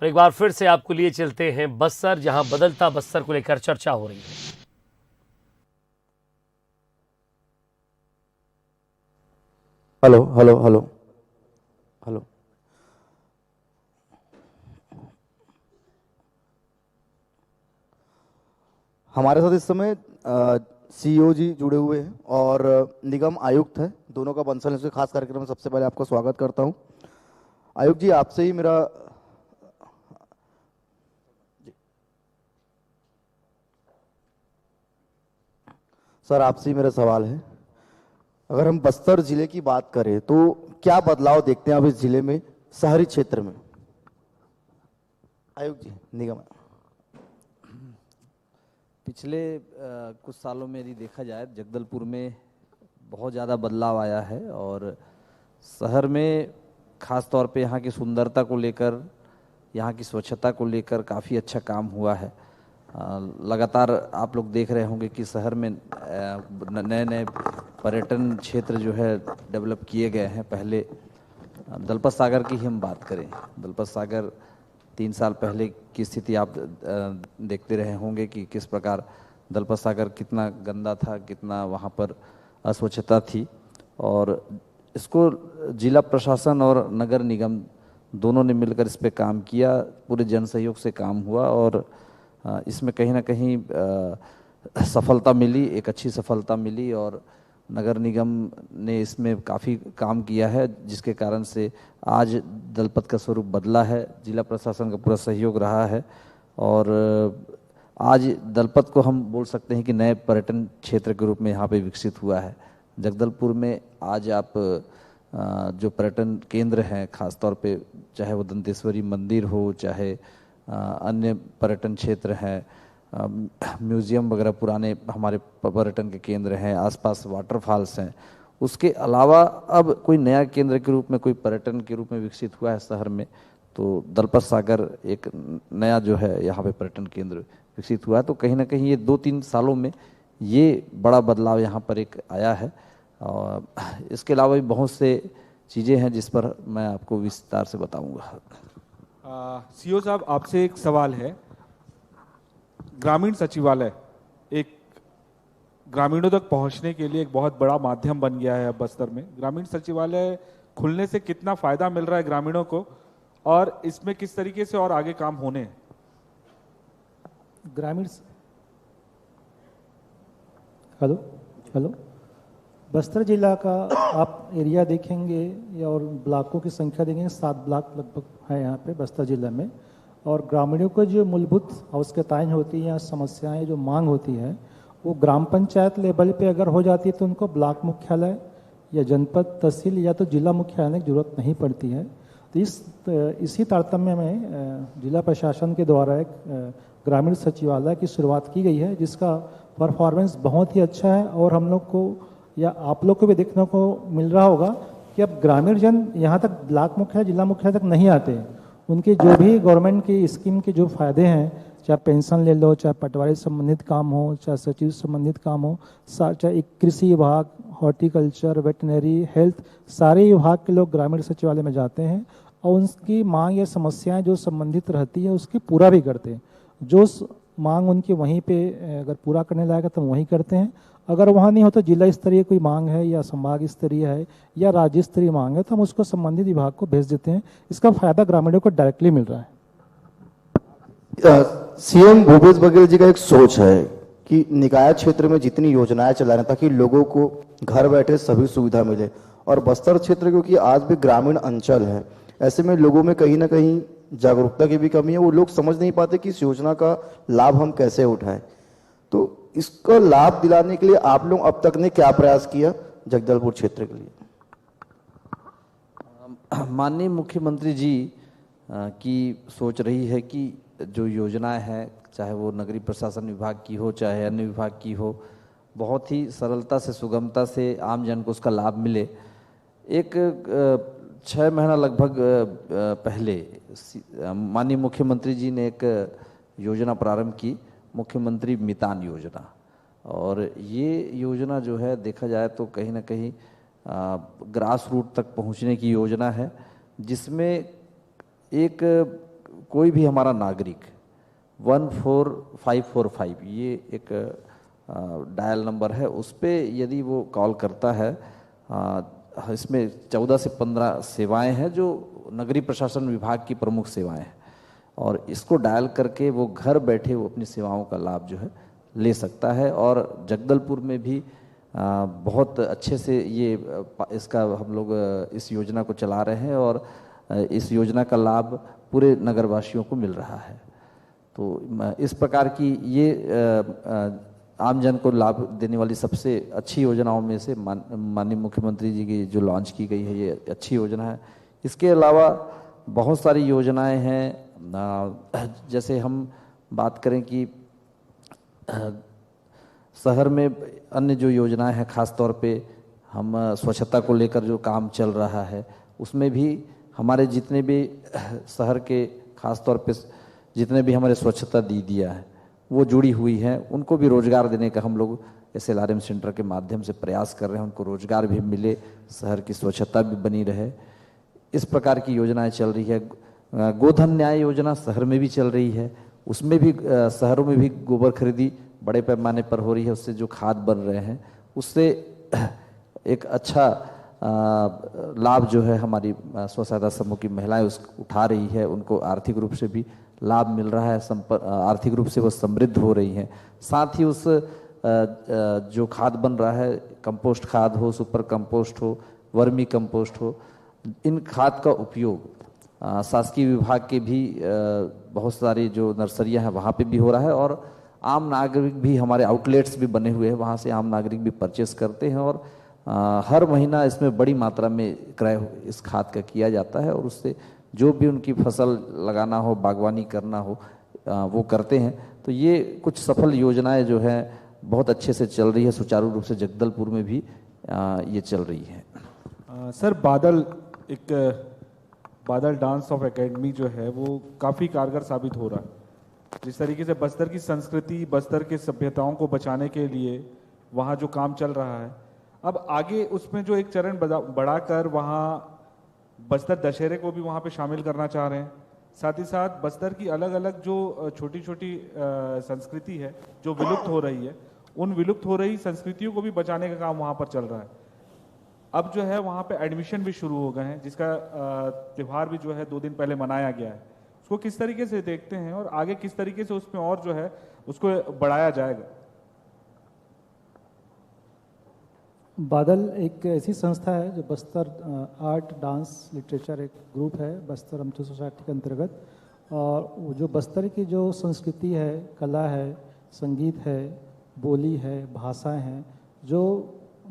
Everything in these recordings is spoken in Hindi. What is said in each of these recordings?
और एक बार फिर से आपको लिए चलते हैं बस्तर, जहां बदलता बस्तर को लेकर चर्चा हो रही है। Hello hello hello hello. हमारे साथ इस समय सीईओ जी जुड़े हुए हैं और निगम आयुक्त है, दोनों का बंसल से खास कार्यक्रम में सबसे पहले आपका स्वागत करता हूं। आयुक्त जी, आपसे ही मेरा सर आपसे ही मेरा सवाल है। अगर हम बस्तर जिले की बात करें तो क्या बदलाव देखते हैं आप इस जिले में, शहरी क्षेत्र में? आयुक्त जी, निगम। पिछले कुछ सालों में यदि देखा जाए जगदलपुर में बहुत ज़्यादा बदलाव आया है और शहर में ख़ास तौर पे यहाँ की सुंदरता को लेकर, यहाँ की स्वच्छता को लेकर काफ़ी अच्छा काम हुआ है। लगातार आप लोग देख रहे होंगे कि शहर में नए नए पर्यटन क्षेत्र जो है डेवलप किए गए हैं। पहले दलपत सागर की ही हम बात करें, दलपत सागर 3 साल पहले की स्थिति आप देखते रहे होंगे कि किस प्रकार दलपत सागर कितना गंदा था, कितना वहाँ पर अस्वच्छता थी। और इसको जिला प्रशासन और नगर निगम दोनों ने मिलकर इस पे काम किया, पूरे जन सहयोग से काम हुआ और इसमें कहीं ना कहीं सफलता मिली, एक अच्छी सफलता मिली और नगर निगम ने इसमें काफ़ी काम किया है, जिसके कारण से आज दलपत का स्वरूप बदला है। जिला प्रशासन का पूरा सहयोग रहा है और आज दलपत को हम बोल सकते हैं कि नए पर्यटन क्षेत्र के रूप में यहाँ पे विकसित हुआ है। जगदलपुर में आज आप जो पर्यटन केंद्र हैं, खास तौर पे चाहे वो दंतेश्वरी मंदिर हो, चाहे अन्य पर्यटन क्षेत्र हैं, म्यूज़ियम वगैरह पुराने हमारे पर्यटन के केंद्र हैं, आसपास वाटरफॉल्स हैं, उसके अलावा अब कोई नया केंद्र के रूप में, कोई पर्यटन के रूप में विकसित हुआ है शहर में, तो दलपत सागर एक नया जो है यहाँ पे पर्यटन केंद्र विकसित हुआ है। तो कहीं ना कहीं ये 2-3 सालों में ये बड़ा बदलाव यहाँ पर एक आया है। और इसके अलावा भी बहुत से चीज़ें हैं जिस पर मैं आपको विस्तार से बताऊंगा। सीओ साहब, आपसे एक सवाल है। ग्रामीण सचिवालय एक ग्रामीणों तक पहुंचने के लिए एक बहुत बड़ा माध्यम बन गया है अब बस्तर में। ग्रामीण सचिवालय खुलने से कितना फायदा मिल रहा है ग्रामीणों को और इसमें किस तरीके से और आगे काम होने हैं? ग्रामीण हेलो हेलो बस्तर जिला का आप एरिया देखेंगे या और ब्लॉकों की संख्या देखेंगे, 7 ब्लॉक लगभग है यहाँ पे बस्तर जिला में। और ग्रामीणों को जो मूलभूत आवश्यकताएं होती हैं या समस्याएं जो मांग होती है, वो ग्राम पंचायत लेवल पे अगर हो जाती है तो उनको ब्लॉक मुख्यालय या जनपद तहसील या तो जिला मुख्यालय की जरूरत नहीं पड़ती है। तो इसी तारतम्य में जिला प्रशासन के द्वारा एक ग्रामीण सचिवालय की शुरुआत की गई है, जिसका परफॉर्मेंस बहुत ही अच्छा है। और हम लोग को या आप लोग को भी देखने को मिल रहा होगा कि अब ग्रामीण जन यहाँ तक ब्लॉक मुख्यालय जिला मुख्यालय तक नहीं आते। उनके जो भी गवर्नमेंट की स्कीम के जो फायदे हैं, चाहे पेंशन ले लो, चाहे पटवारी संबंधित काम हो, चाहे सचिव संबंधित काम हो, चाहे कृषि विभाग, हॉर्टिकल्चर, वेटनरी, हेल्थ, सारे विभाग के लोग ग्रामीण सचिवालय में जाते हैं और उनकी मांग या समस्याएं जो संबंधित रहती है उसकी पूरा भी करते हैं। जो मांग उनकी वहीं पे अगर पूरा करने लायक तो वहीं करते हैं। अगर वहाँ नहीं हो तो जिला स्तरीय कोई मांग है या संभाग स्तरीय है या राज्य स्तरीय मांग है तो हम उसको संबंधित विभाग को भेज देते हैं। इसका फायदा ग्रामीणों को डायरेक्टली मिल रहा है। सीएम भूपेश बघेल जी का एक सोच है कि निकाय क्षेत्र में जितनी योजनाएं चला रहे हैं ताकि लोगों को घर बैठे सभी सुविधा मिले। और बस्तर क्षेत्र क्योंकि आज भी ग्रामीण अंचल है, ऐसे में लोगों में कहीं ना कहीं जागरूकता की भी कमी है। वो लोग समझ नहीं पाते कि इस योजना का लाभ हम कैसे उठाएं। तो इसका लाभ दिलाने के लिए आप लोग अब तक ने क्या प्रयास किया जगदलपुर क्षेत्र के लिए? माननीय मुख्यमंत्री जी की सोच रही है कि जो योजनाएं हैं, चाहे वो नगरीय प्रशासन विभाग की हो, चाहे अन्य विभाग की हो, बहुत ही सरलता से, सुगमता से आम जन को उसका लाभ मिले। एक 6 महीना लगभग पहले माननीय मुख्यमंत्री जी ने एक योजना प्रारंभ की, मुख्यमंत्री मितान योजना। और ये योजना जो है देखा जाए तो कहीं ना कहीं ग्रास रूट तक पहुंचने की योजना है, जिसमें एक कोई भी हमारा नागरिक 14545 ये एक डायल नंबर है, उस पर यदि वो कॉल करता है, इसमें 14 से 15 सेवाएं हैं जो नगरीय प्रशासन विभाग की प्रमुख सेवाएं हैं, और इसको डायल करके वो घर बैठे वो अपनी सेवाओं का लाभ जो है ले सकता है। और जगदलपुर में भी बहुत अच्छे से ये इसका हम लोग इस योजना को चला रहे हैं, और इस योजना का लाभ पूरे नगरवासियों को मिल रहा है। तो इस प्रकार की ये आमजन को लाभ देने वाली सबसे अच्छी योजनाओं में से माननीय मुख्यमंत्री जी की जो लॉन्च की गई है, ये अच्छी योजना है। इसके अलावा बहुत सारी योजनाएं हैं, जैसे हम बात करें कि शहर में अन्य जो योजनाएं हैं, खास तौर पे हम स्वच्छता को लेकर जो काम चल रहा है, उसमें भी हमारे जितने भी शहर के खास तौर पे जितने भी हमारे स्वच्छता दीदियाँ हैं वो जुड़ी हुई हैं, उनको भी रोजगार देने का हम लोग SLRM सेंटर के माध्यम से प्रयास कर रहे हैं। उनको रोजगार भी मिले, शहर की स्वच्छता भी बनी रहे, इस प्रकार की योजनाएं चल रही है। गोधन न्याय योजना शहर में भी चल रही है, उसमें भी शहरों में भी गोबर खरीदी बड़े पैमाने पर हो रही है। उससे जो खाद बन रहे हैं उससे एक अच्छा लाभ जो है हमारी स्व सहायता समूह की महिलाएं उस उठा रही है, उनको आर्थिक रूप से भी लाभ मिल रहा है, आर्थिक रूप से वो समृद्ध हो रही हैं। साथ ही उस जो खाद बन रहा है, कंपोस्ट खाद हो, सुपर कंपोस्ट हो, वर्मी कंपोस्ट हो, इन खाद का उपयोग शासकीय विभाग के भी बहुत सारी जो नर्सरियां हैं वहाँ पे भी हो रहा है, और आम नागरिक भी, हमारे आउटलेट्स भी बने हुए हैं, वहाँ से आम नागरिक भी परचेस करते हैं, और हर महीना इसमें बड़ी मात्रा में क्रय इस खाद का किया जाता है, और उससे जो भी उनकी फसल लगाना हो, बागवानी करना हो, वो करते हैं। तो ये कुछ सफल योजनाएं जो है बहुत अच्छे से चल रही है, सुचारू रूप से जगदलपुर में भी ये चल रही है। सर, बादल डांस ऑफ एकेडमी जो है वो काफ़ी कारगर साबित हो रहा है। जिस तरीके से बस्तर की संस्कृति, बस्तर के सभ्यताओं को बचाने के लिए वहाँ जो काम चल रहा है, अब आगे उसमें जो एक चरण बढ़ाकर वहाँ बस्तर दशहरे को भी वहाँ पे शामिल करना चाह रहे हैं। साथ ही साथ बस्तर की अलग अलग जो छोटी छोटी संस्कृति है जो विलुप्त हो रही है, उन विलुप्त हो रही संस्कृतियों को भी बचाने का काम वहाँ पर चल रहा है। अब जो है वहाँ पे एडमिशन भी शुरू हो गए हैं, जिसका त्यौहार भी जो है 2 दिन पहले मनाया गया है। उसको किस तरीके से देखते हैं और आगे किस तरीके से उसमें और जो है उसको बढ़ाया जाएगा? बादल एक ऐसी संस्था है जो बस्तर आर्ट, डांस, लिटरेचर एक ग्रुप है बस्तर अमचो सोसाइटी के अंतर्गत, और वो जो बस्तर की जो संस्कृति है, कला है, संगीत है, बोली है, भाषाएं हैं, जो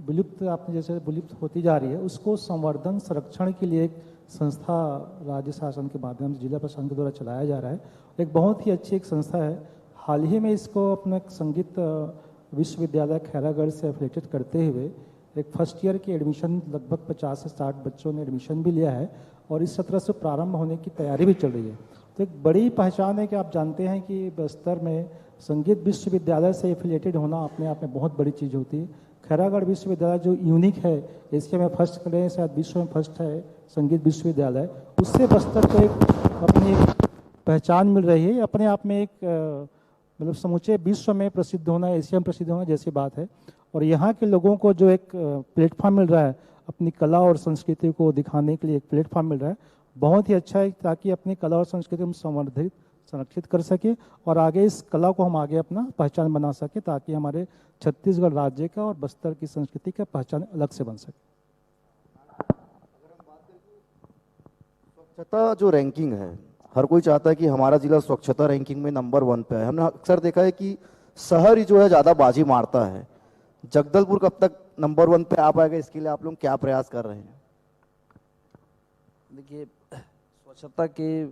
विलुप्त आपने जैसे विलुप्त होती जा रही है, उसको संवर्धन संरक्षण के लिए एक संस्था राज्य शासन के माध्यम से जिला प्रशासन के द्वारा चलाया जा रहा है। एक बहुत ही अच्छी एक संस्था है। हाल ही में इसको अपने संगीत विश्वविद्यालय खैरागढ़ से एफिलेटेड करते हुए एक फर्स्ट ईयर की एडमिशन लगभग 50 से 60 बच्चों ने एडमिशन भी लिया है, और इस सत्र से प्रारंभ होने की तैयारी भी चल रही है। तो एक बड़ी पहचान है कि आप जानते हैं कि बस्तर में संगीत विश्वविद्यालय से एफिलेटेड होना अपने आप में बहुत बड़ी चीज़ होती है। खैरागढ़ विश्वविद्यालय जो यूनिक है, एशिया में फर्स्ट करें, शायद विश्व में फर्स्ट है संगीत विश्वविद्यालय, उससे बस्तर को एक अपनी एक पहचान मिल रही है। अपने आप में एक मतलब समूचे विश्व में प्रसिद्ध होना, एशिया में प्रसिद्ध होना जैसी बात है। और यहाँ के लोगों को जो एक प्लेटफॉर्म मिल रहा है अपनी कला और संस्कृति को दिखाने के लिए, एक प्लेटफॉर्म मिल रहा है, बहुत ही अच्छा है, ताकि अपनी कला और संस्कृति हम संवर्धित संरक्षित कर सके और आगे इस कला को हम आगे अपना पहचान बना सके, ताकि हमारे छत्तीसगढ़ राज्य का और बस्तर की संस्कृति का पहचान अलग से बन सके। स्वच्छता जो रैंकिंग है, हर कोई चाहता है कि हमारा जिला स्वच्छता रैंकिंग में नंबर 1 पे है। हमने अक्सर देखा है कि शहर ही जो है ज़्यादा बाजी मारता है। जगदलपुर कब तक नंबर 1 पे आ पाएगा, इसके लिए आप लोग क्या प्रयास कर रहे हैं? देखिए, स्वच्छता के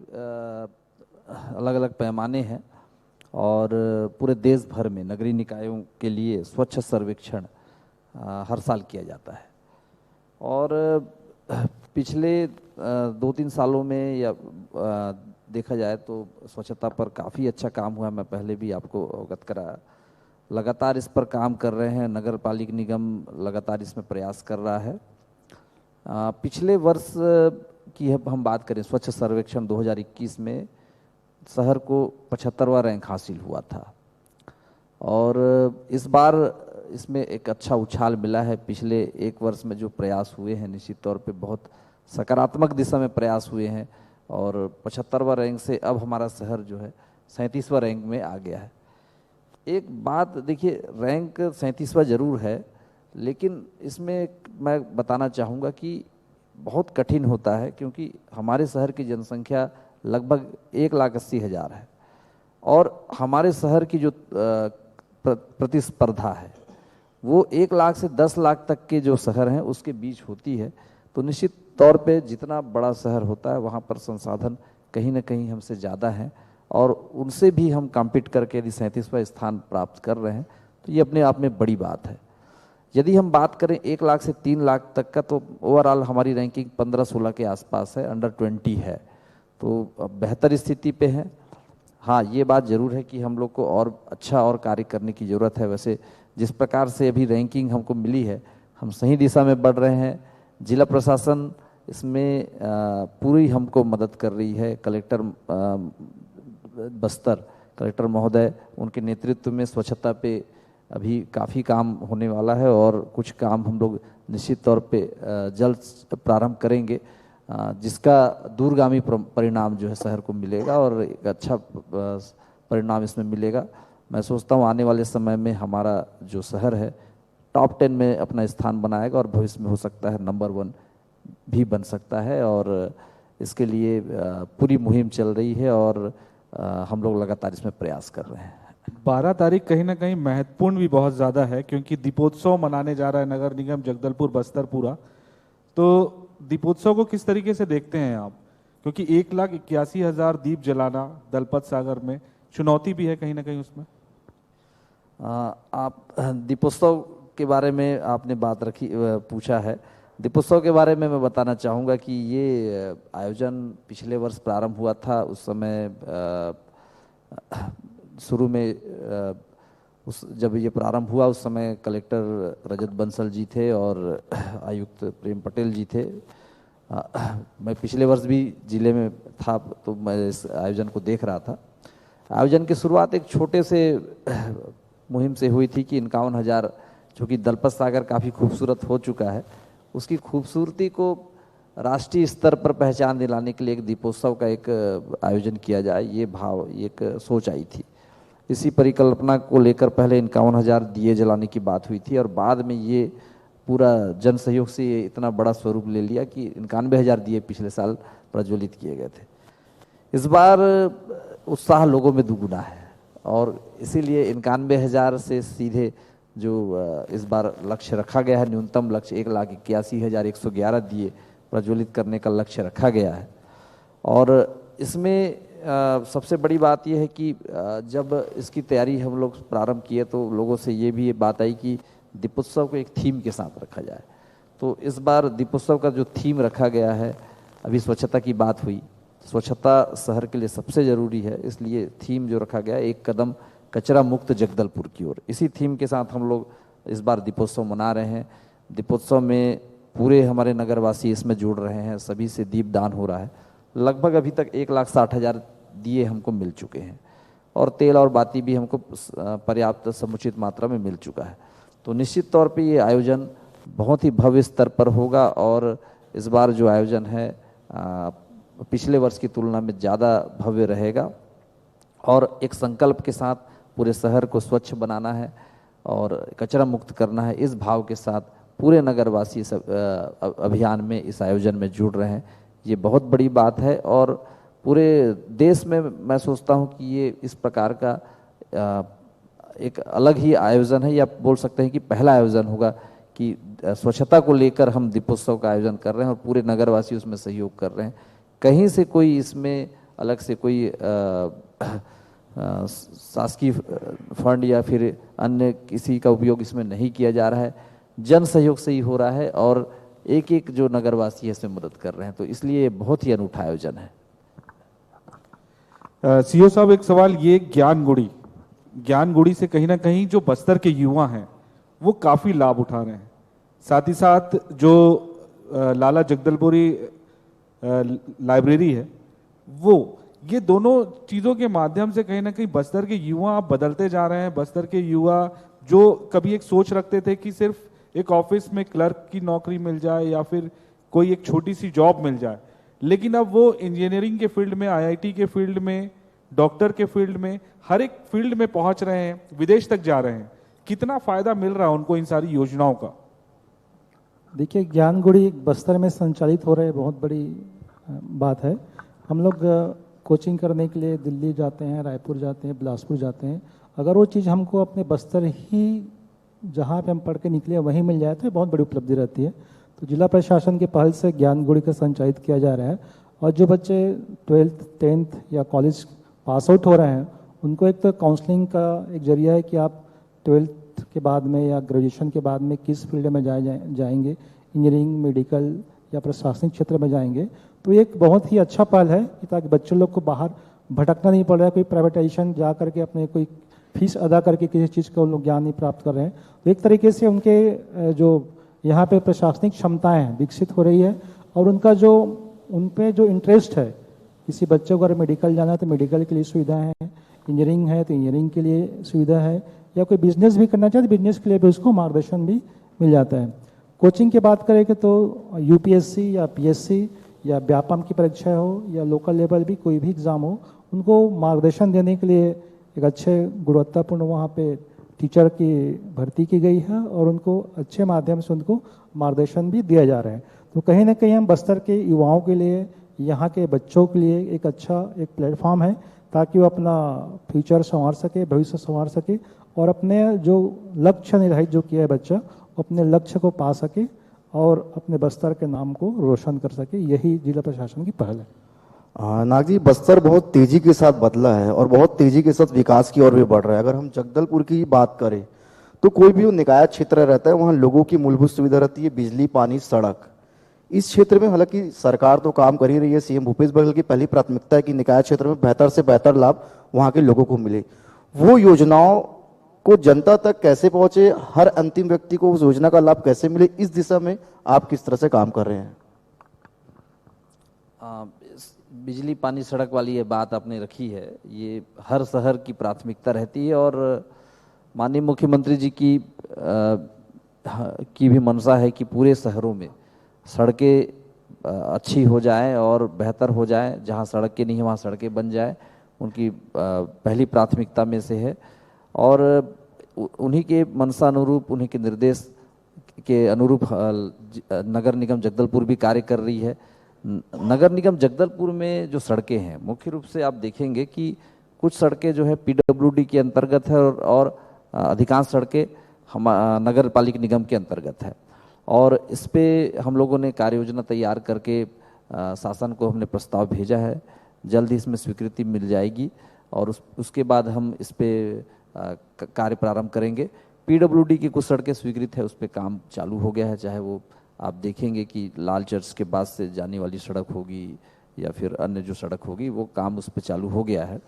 अलग अलग पैमाने हैं, और पूरे देश भर में नगरीय निकायों के लिए स्वच्छ सर्वेक्षण हर साल किया जाता है। और पिछले 2-3 सालों में या देखा जाए तो स्वच्छता पर काफ़ी अच्छा काम हुआ है। मैं पहले भी आपको अवगत करा, लगातार इस पर काम कर रहे हैं। नगर पालिका निगम लगातार इसमें प्रयास कर रहा है। पिछले वर्ष की हम बात करें, स्वच्छ सर्वेक्षण 2021 में शहर को 75वां रैंक हासिल हुआ था। और इस बार इसमें एक अच्छा उछाल मिला है। पिछले एक वर्ष में जो प्रयास हुए हैं निश्चित तौर पे बहुत सकारात्मक दिशा में प्रयास हुए हैं और 75वां रैंक से अब हमारा शहर जो है 37वां रैंक में आ गया है। एक बात देखिए, रैंक 37वां जरूर है, लेकिन इसमें मैं बताना चाहूँगा कि बहुत कठिन होता है, क्योंकि हमारे शहर की जनसंख्या लगभग 1,80,000 है और हमारे शहर की जो प्रतिस्पर्धा है वो 1 लाख से 10 लाख तक के जो शहर हैं उसके बीच होती है। तो निश्चित तौर पे जितना बड़ा शहर होता है वहाँ पर संसाधन कहीं ना कहीं हमसे ज़्यादा हैं और उनसे भी हम कॉम्पीट करके यदि 37वां स्थान प्राप्त कर रहे हैं तो ये अपने आप में बड़ी बात है। यदि हम बात करें 1 लाख से 3 लाख तक का, तो ओवरऑल हमारी रैंकिंग 15-16 के आसपास है, अंडर 20 है, तो बेहतर स्थिति पे है। हाँ, ये बात ज़रूर है कि हम लोग को और अच्छा और कार्य करने की ज़रूरत है। वैसे जिस प्रकार से अभी रैंकिंग हमको मिली है हम सही दिशा में बढ़ रहे हैं। जिला प्रशासन इसमें पूरी हमको मदद कर रही है। कलेक्टर बस्तर, कलेक्टर महोदय, उनके नेतृत्व में स्वच्छता पे अभी काफ़ी काम होने वाला है और कुछ काम हम लोग निश्चित तौर पे जल्द प्रारंभ करेंगे, जिसका दूरगामी परिणाम जो है शहर को मिलेगा और एक अच्छा परिणाम इसमें मिलेगा। मैं सोचता हूँ आने वाले समय में हमारा जो शहर है टॉप 10 में अपना स्थान बनाएगा और भविष्य में हो सकता है नंबर 1 भी बन सकता है। और इसके लिए पूरी मुहिम चल रही है और हम लोग लगातार इसमें प्रयास कर रहे हैं। 12 तारीख कहीं ना कहीं महत्वपूर्ण भी बहुत ज़्यादा है, क्योंकि दीपोत्सव मनाने जा रहा है नगर निगम जगदलपुर बस्तरपुरा। तो दीपोत्सव को किस तरीके से देखते हैं आप? क्योंकि 1,81,000 दीप जलाना दलपत सागर में चुनौती भी है कहीं ना कहीं उसमें। आप दीपोत्सव के बारे में आपने बात रखी, पूछा है। दीपोत्सव के बारे में मैं बताना चाहूँगा कि ये आयोजन पिछले वर्ष प्रारंभ हुआ था। उस समय शुरू में जब ये प्रारंभ हुआ उस समय कलेक्टर रजत बंसल जी थे और आयुक्त प्रेम पटेल जी थे। मैं पिछले वर्ष भी जिले में था तो मैं इस आयोजन को देख रहा था। आयोजन की शुरुआत एक छोटे से मुहिम से हुई थी कि 51,000, चूँकि दलपत सागर काफ़ी खूबसूरत हो चुका है, उसकी खूबसूरती को राष्ट्रीय स्तर पर पहचान दिलाने के लिए एक दीपोत्सव का एक आयोजन किया जाए, ये भाव, एक सोच आई थी। इसी परिकल्पना को लेकर पहले 51,000 दिए जलाने की बात हुई थी और बाद में ये पूरा जन सहयोग से ये इतना बड़ा स्वरूप ले लिया कि 91,000 दिए पिछले साल प्रज्वलित किए गए थे। इस बार उत्साह लोगों में दुगुना है और इसीलिए 91,000 से सीधे जो इस बार लक्ष्य रखा गया है, न्यूनतम लक्ष्य 1,81,111 दिए प्रज्वलित करने का लक्ष्य रखा गया है। और इसमें सबसे बड़ी बात यह है कि जब इसकी तैयारी हम लोग प्रारंभ किए तो लोगों से ये भी बात आई कि दीपोत्सव को एक थीम के साथ रखा जाए। तो इस बार दीपोत्सव का जो थीम रखा गया है, अभी स्वच्छता की बात हुई, स्वच्छता शहर के लिए सबसे ज़रूरी है, इसलिए थीम जो रखा गया है, एक कदम कचरा मुक्त जगदलपुर की ओर, इसी थीम के साथ हम लोग इस बार दीपोत्सव मना रहे हैं। दीपोत्सव में पूरे हमारे नगरवासी इसमें जुड़ रहे हैं, सभी से दीपदान हो रहा है। लगभग अभी तक 1,60,000 दिए हमको मिल चुके हैं और तेल और बाती भी हमको पर्याप्त समुचित मात्रा में मिल चुका है। तो निश्चित तौर पे ये आयोजन बहुत ही भव्य स्तर पर होगा और इस बार जो आयोजन है पिछले वर्ष की तुलना में ज़्यादा भव्य रहेगा और एक संकल्प के साथ पूरे शहर को स्वच्छ बनाना है और कचरा मुक्त करना है। इस भाव के साथ पूरे नगरवासी इस अभियान में, इस आयोजन में जुड़ रहे हैं। ये बहुत बड़ी बात है और पूरे देश में मैं सोचता हूँ कि ये इस प्रकार का एक अलग ही आयोजन है, या बोल सकते हैं कि पहला आयोजन होगा कि स्वच्छता को लेकर हम दीपोत्सव का आयोजन कर रहे हैं और पूरे नगरवासी उसमें सहयोग कर रहे हैं। कहीं से कोई इसमें अलग से कोई शासकीय फंड या फिर अन्य किसी का उपयोग इसमें नहीं किया जा रहा है, जन सहयोग से ही हो रहा है और एक एक जो नगरवासी है इसमें मदद कर रहे हैं। तो इसलिए बहुत ही अनूठा आयोजन है। सीओ साहब, एक सवाल ये, ज्ञानगुड़ी से कहीं ना कहीं जो बस्तर के युवा हैं वो काफ़ी लाभ उठा रहे हैं, साथ ही साथ जो लाला जगदलपुरी लाइब्रेरी है वो ये दोनों चीज़ों के माध्यम से कहीं ना कहीं बस्तर के युवा अब बदलते जा रहे हैं। बस्तर के युवा जो कभी एक सोच रखते थे कि सिर्फ एक ऑफिस में क्लर्क की नौकरी मिल जाए या फिर कोई एक छोटी सी जॉब मिल जाए, लेकिन अब वो इंजीनियरिंग के फील्ड में, आईआईटी के फील्ड में, डॉक्टर के फील्ड में, हर एक फील्ड में पहुंच रहे हैं, विदेश तक जा रहे हैं। कितना फायदा मिल रहा है उनको इन सारी योजनाओं का? देखिए, ज्ञानगुड़ी बस्तर में संचालित हो रहे बहुत बड़ी बात है। हम लोग कोचिंग करने के लिए दिल्ली जाते हैं, रायपुर जाते हैं, बिलासपुर जाते हैं। अगर वो चीज़ हमको अपने बस्तर ही जहाँ पे हम पढ़ के निकले वहीं मिल जाए तो ये बहुत बड़ी उपलब्धि रहती है। तो जिला प्रशासन की पहल से ज्ञानगुड़ी का संचालित किया जा रहा है, और जो बच्चे 12th 10th या कॉलेज पास आउट हो रहे हैं उनको एक तो काउंसलिंग का एक जरिया है कि आप 12th के बाद में या ग्रेजुएशन के बाद में किस फील्ड में जाएंगे, इंजीनियरिंग, मेडिकल या प्रशासनिक क्षेत्र में जाएंगे। तो ये एक बहुत ही अच्छा पहल है कि ताकि बच्चों लोग को बाहर भटकना नहीं पड़ रहा है, कोई प्राइवेटाइजेशन जा करके अपने कोई फीस अदा करके किसी चीज़ का लोग ज्ञान नहीं प्राप्त कर रहे हैं। तो एक तरीके से उनके जो यहाँ पे प्रशासनिक क्षमताएं विकसित हो रही है, और उनका जो उन पे जो इंटरेस्ट है, किसी बच्चे को अगर मेडिकल जाना है तो मेडिकल के लिए सुविधा है, इंजीनियरिंग है तो इंजीनियरिंग के लिए सुविधा है, या कोई बिजनेस भी करना चाहे तो बिजनेस के लिए भी उसको मार्गदर्शन भी मिल जाता है। कोचिंग की बात करें तो यूपीएससी या पीएससी या व्यापम की परीक्षा हो या लोकल लेवल भी कोई भी एग्ज़ाम हो, उनको मार्गदर्शन देने के लिए एक अच्छे गुणवत्तापूर्ण वहाँ पे टीचर की भर्ती की गई है, और उनको अच्छे माध्यम से उनको मार्गदर्शन भी दिया जा रहा है। तो कहीं ना कहीं हम बस्तर के युवाओं के लिए, यहाँ के बच्चों के लिए एक अच्छा एक प्लेटफॉर्म है, ताकि वो अपना फ्यूचर संवार सके, भविष्य संवार सके, और अपने जो लक्ष्य निर्धारित जो किया है बच्चा, अपने लक्ष्य को पा सके और अपने बस्तर के नाम को रोशन कर सके। यही जिला प्रशासन की पहल है। नाग जी, बस्तर बहुत तेजी के साथ बदला है और बहुत तेजी के साथ विकास की ओर भी बढ़ रहा है। अगर हम जगदलपुर की बात करें तो कोई भी निकाय क्षेत्र रहता है, वहाँ लोगों की मूलभूत सुविधा रहती है, बिजली, पानी, सड़क। इस क्षेत्र में हालांकि सरकार तो काम कर ही रही है। सीएम भूपेश बघेल की पहली प्राथमिकता है कि निकाय क्षेत्र में बेहतर से बेहतर लाभ वहाँ के लोगों को मिले। वो योजनाओं को जनता तक कैसे पहुंचे, हर अंतिम व्यक्ति को उस योजना का लाभ कैसे मिले, इस दिशा में आप किस तरह से काम कर रहे हैं? बिजली, पानी, सड़क वाली ये बात आपने रखी है, ये हर शहर की प्राथमिकता रहती है, और माननीय मुख्यमंत्री जी की भी मंशा है कि पूरे शहरों में सड़कें अच्छी हो जाएं और बेहतर हो जाएं। जहां सड़कें नहीं है वहां सड़कें बन जाएं, उनकी पहली प्राथमिकता में से है। और उन्हीं के मंशा अनुरूप, उन्हीं के निर्देश के अनुरूप नगर निगम जगदलपुर भी कार्य कर रही है। नगर निगम जगदलपुर में जो सड़कें हैं, मुख्य रूप से आप देखेंगे कि कुछ सड़कें जो है पीडब्ल्यूडी के अंतर्गत है, और अधिकांश सड़कें हम नगर पालिका निगम के अंतर्गत है। और इस पे हम लोगों ने कार्य योजना तैयार करके शासन को हमने प्रस्ताव भेजा है। जल्द ही इसमें स्वीकृति मिल जाएगी, और उसके बाद हम इस पे कार्य प्रारंभ करेंगे। पीडब्ल्यूडी की कुछ सड़कें स्वीकृत है, उस पर काम चालू हो गया है। चाहे वो आप देखेंगे कि लाल चर्च के पास से जाने वाली सड़क होगी या फिर अन्य जो सड़क होगी, वो काम उस पर चालू हो गया है।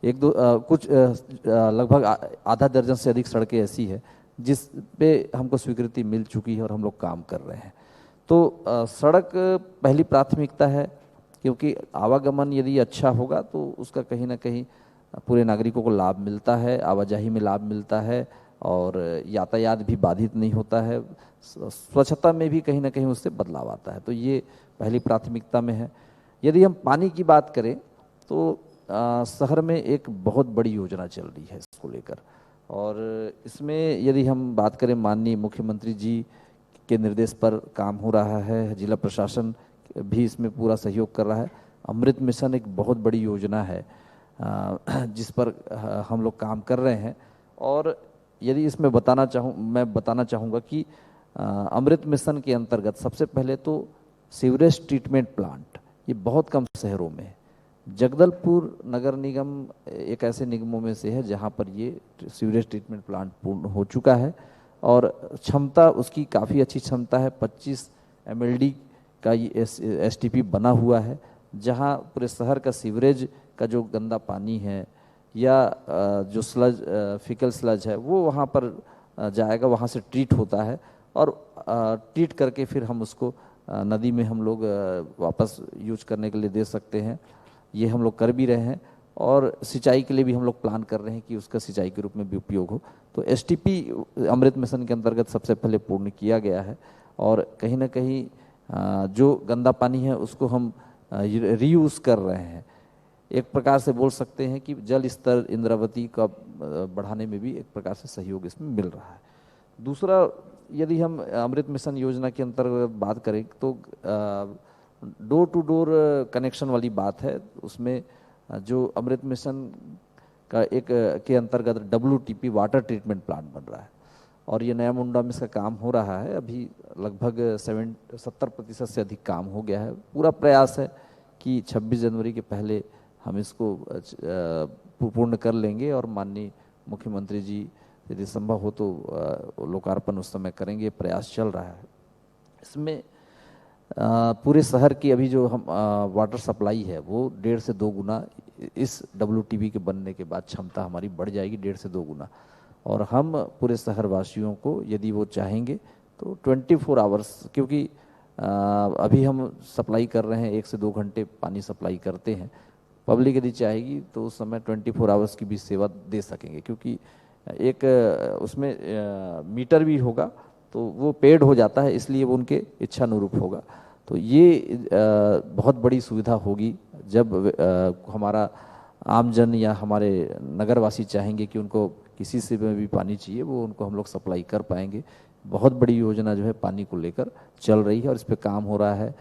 एक दो कुछ लगभग आधा दर्जन से अधिक सड़कें ऐसी है जिस पे हमको स्वीकृति मिल चुकी है और हम लोग काम कर रहे हैं। तो सड़क पहली प्राथमिकता है, क्योंकि आवागमन यदि अच्छा होगा तो उसका कहीं ना कहीं पूरे नागरिकों को लाभ मिलता है, आवाजाही में लाभ मिलता है, और यातायात भी बाधित नहीं होता है, स्वच्छता में भी कहीं ना कहीं उससे बदलाव आता है। तो ये पहली प्राथमिकता में है। यदि हम पानी की बात करें तो शहर में एक बहुत बड़ी योजना चल रही है इसको लेकर, और इसमें यदि हम बात करें, माननीय मुख्यमंत्री जी के निर्देश पर काम हो रहा है, जिला प्रशासन भी इसमें पूरा सहयोग कर रहा है। अमृत मिशन एक बहुत बड़ी योजना है जिस पर हम लोग काम कर रहे हैं। और यदि इसमें मैं बताना चाहूँगा कि अमृत मिशन के अंतर्गत सबसे पहले तो सीवरेज ट्रीटमेंट प्लांट, ये बहुत कम शहरों में है। जगदलपुर नगर निगम एक ऐसे निगमों में से है जहाँ पर ये सीवरेज ट्रीटमेंट प्लांट पूर्ण हो चुका है, और क्षमता उसकी काफ़ी अच्छी क्षमता है। 25 MLD का ये STP बना हुआ है, जहाँ पूरे शहर का सीवरेज का जो गंदा पानी है या जो स्लज, फिकल स्लज है, वो वहाँ पर जाएगा, वहाँ से ट्रीट होता है, और ट्रीट करके फिर हम उसको नदी में हम लोग वापस यूज करने के लिए दे सकते हैं। ये हम लोग कर भी रहे हैं और सिंचाई के लिए भी हम लोग प्लान कर रहे हैं कि उसका सिंचाई के रूप में भी उपयोग हो। तो एसटीपी अमृत मिशन के अंतर्गत सबसे पहले पूर्ण किया गया है और कहीं ना कहीं जो गंदा पानी है उसको हम रीयूज़ कर रहे हैं। एक प्रकार से बोल सकते हैं कि जल स्तर इंद्रावती का बढ़ाने में भी एक प्रकार से सहयोग इसमें मिल रहा है। दूसरा, यदि हम अमृत मिशन योजना के अंतर्गत बात करें तो डोर टू डोर कनेक्शन वाली बात है। उसमें जो अमृत मिशन का एक के अंतर्गत WTP वाटर ट्रीटमेंट प्लांट बन रहा है और ये नया मुंडा में इसका काम हो रहा है। अभी लगभग 70% से अधिक काम हो गया है। पूरा प्रयास है कि 26 जनवरी के पहले हम इसको पूर्ण कर लेंगे और माननीय मुख्यमंत्री जी यदि संभव हो तो लोकार्पण उस समय करेंगे। प्रयास चल रहा है। इसमें पूरे शहर की अभी जो हम वाटर सप्लाई है वो 1.5 से 2 गुना इस WTP के बनने के बाद क्षमता हमारी बढ़ जाएगी 1.5 से 2 गुना। और हम पूरे शहर वासियों को यदि वो चाहेंगे तो 24 आवर्स, क्योंकि अभी हम सप्लाई कर रहे हैं 1 से 2 घंटे पानी सप्लाई करते हैं। पब्लिक यदि चाहेगी तो उस समय 24 आवर्स की भी सेवा दे सकेंगे, क्योंकि एक उसमें मीटर भी होगा तो वो पेड हो जाता है, इसलिए वो उनके इच्छानुरूप होगा। तो ये बहुत बड़ी सुविधा होगी जब हमारा आमजन या हमारे नगरवासी चाहेंगे कि उनको किसी से भी पानी चाहिए वो उनको हम लोग सप्लाई कर पाएंगे। बहुत बड़ी योजना जो है पानी को लेकर चल रही है और इस पे काम हो रहा है।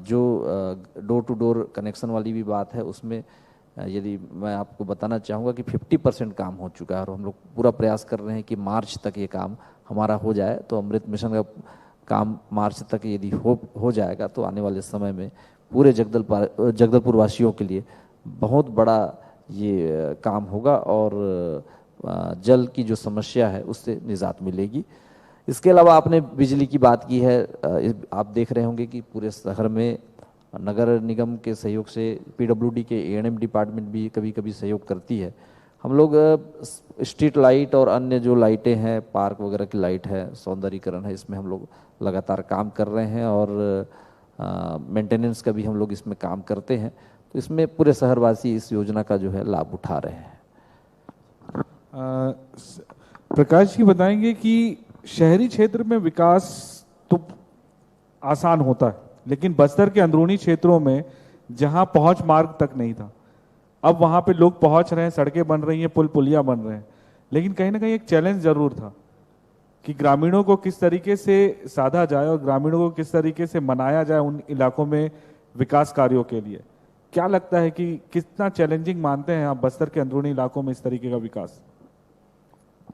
जो डोर टू डोर कनेक्शन वाली भी बात है उसमें यदि मैं आपको बताना चाहूँगा कि 50% काम हो चुका है और हम लोग पूरा प्रयास कर रहे हैं कि मार्च तक ये काम हमारा हो जाए। तो अमृत मिशन का काम मार्च तक यदि हो जाएगा तो आने वाले समय में पूरे जगदलपुर वासियों के लिए बहुत बड़ा ये काम होगा और जल की जो समस्या है उससे निजात मिलेगी। इसके अलावा आपने बिजली की बात की है। आप देख रहे होंगे कि पूरे शहर में नगर निगम के सहयोग से PWD के A&M डिपार्टमेंट भी कभी कभी सहयोग करती है। हम लोग स्ट्रीट लाइट और अन्य जो लाइटें हैं, पार्क वगैरह की लाइट है, सौंदर्यीकरण है, इसमें हम लोग लगातार काम कर रहे हैं और मेंटेनेंस का भी हम लोग इसमें काम करते हैं। तो इसमें पूरे शहरवासी इस योजना का जो है लाभ उठा रहे हैं। प्रकाश जी बताएंगे कि शहरी क्षेत्र में विकास तो आसान होता है, लेकिन बस्तर के अंदरूनी क्षेत्रों में जहां पहुंच मार्ग तक नहीं था, अब वहां पे लोग पहुंच रहे हैं, सड़कें बन रही हैं, पुल पुलिया बन रहे हैं। लेकिन कहीं ना कहीं एक चैलेंज जरूर था कि ग्रामीणों को किस तरीके से साधा जाए और ग्रामीणों को किस तरीके से मनाया जाए उन इलाकों में विकास कार्यों के लिए। क्या लगता है कि कितना चैलेंजिंग मानते हैं आप बस्तर के अंदरूनी इलाकों में इस तरीके का विकास?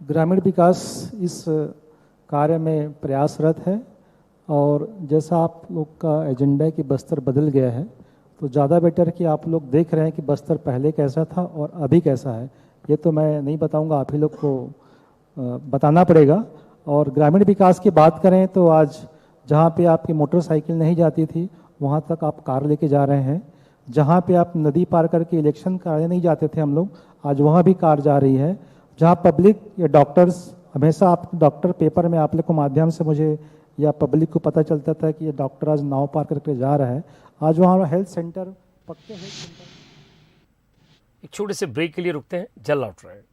ग्रामीण विकास इस कार्य में प्रयासरत है और जैसा आप लोग का एजेंडा है कि बस्तर बदल गया है, तो ज़्यादा बेटर कि आप लोग देख रहे हैं कि बस्तर पहले कैसा था और अभी कैसा है। ये तो मैं नहीं बताऊंगा, आप ही लोग को बताना पड़ेगा। और ग्रामीण विकास की बात करें तो आज जहाँ पे आपकी मोटरसाइकिल नहीं जाती थी वहाँ तक आप कार लेके जा रहे हैं। जहाँ पे आप नदी पार करके इलेक्शन कराने नहीं जाते थे हम लोग, आज वहाँ भी कार जा रही है। जहाँ पब्लिक या डॉक्टर्स, हमेशा आप डॉक्टर पेपर में आप लोग को माध्यम से मुझे या पब्लिक को पता चलता था कि ये डॉक्टर आज नाव पार करके जा रहा है, आज वहाँ हेल्थ सेंटर, पक्के हेल्थ सेंटर। एक छोटे से ब्रेक के लिए रुकते हैं, जल्द लौट रहे हैं।